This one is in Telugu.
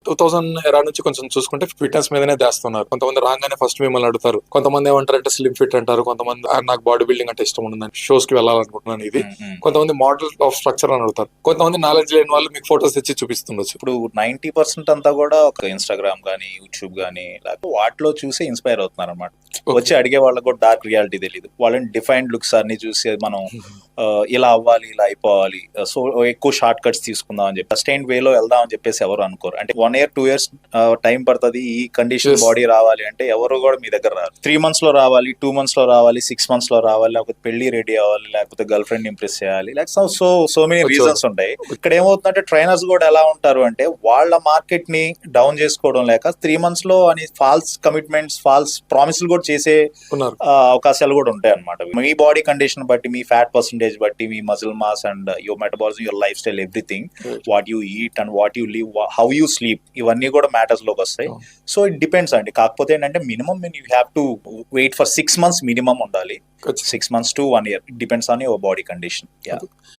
2000 ఎరా నుంచి కొంచెం చూసుకుంటే ఫిట్నెస్ మీదనే చేస్తున్నారు. కొంతమంది రాగానే ఫస్ట్ మిమ్మల్ని అడుగుతారు, కొంతమంది ఏమంటారంటే స్లిమ్ ఫిట్ అంటారు, కొంతమంది నాకు బాడీ బిల్డింగ్ అంటే ఇష్టం ఉందని షోస్ కి వెళ్ళాలనుకుంటున్నాను ఇది, కొంతమంది మోడల్ ఆఫ్ స్ట్రక్చర్ అని అడుగుతారు, కొంతమంది నాలెడ్జ్ లేని వాళ్ళు మీకు ఫోటోస్ తెచ్చి చూపిస్తుండొచ్చు. ఇప్పుడు 90% అంతా కూడా ఒక ఇన్స్టాగ్రామ్ గానీ యూట్యూబ్ గానీ లేకపోతే వాటిలో చూసి ఇన్స్పైర్ అవుతున్నారు అనమాట. వచ్చి అడిగే వాళ్ళకి కూడా డార్క్ రియాలిటీ తెలియదు. వాళ్ళని డిఫైన్డ్ లుక్స్ అన్ని చూసి మనం ఇలా అవ్వాలి, ఇలా అయిపోవాలి, సో ఎక్కువ షార్ట్ కట్స్ తీసుకుందాం అని చెప్పి సస్టైన్డ్ వేలో వెళ్దాం అని చెప్పేసి ఎవరు అనుకోరు. అంటే 1 year 2 years టైం పడుతుంది ఈ కండిషన్ బాడీ రావాలి అంటే ఎవరు కూడా మీ దగ్గర రారు. 3 months లో రావాలి, 2 months లో రావాలి, 6 months లో రావాలి, లేకపోతే పెళ్లి రెడీ అవ్వాలి, లేకపోతే గర్ల్ ఫ్రెండ్ ఇంప్రెస్ చేయాలి, సో మెనీ రీజన్స్ ఉంటాయి. ఇక్కడ ఏమవుతుందంటే ట్రైనర్స్ కూడా ఎలా ఉంటారు అంటే వాళ్ళ మార్కెట్ ని డౌన్ చేసుకోవడం లేక 3 months లో అని ఫాల్స్ కమిట్మెంట్స్, ఫాల్స్ ప్రామిస్లు కూడా చేసే అవకాశాలు కూడా ఉంటాయి అనమాట. మీ బాడీ కండిషన్ బట్టి, మీ ఫ్యాట్ పర్సంటేజ్ బట్టి, మీ muscle mass and your metabolism, your lifestyle, everything, what you eat and what you live, how you sleep, ఇవన్నీ కూడా మ్యాటర్స్ లోకి వస్తాయి. సో ఇట్ డిపెండ్స్ అండి. కాకపోతే ఏంటంటే minimum you have to wait for 6 months minimum ఉండాలి. 6 months to 1 year, it depends on your body condition. Yeah.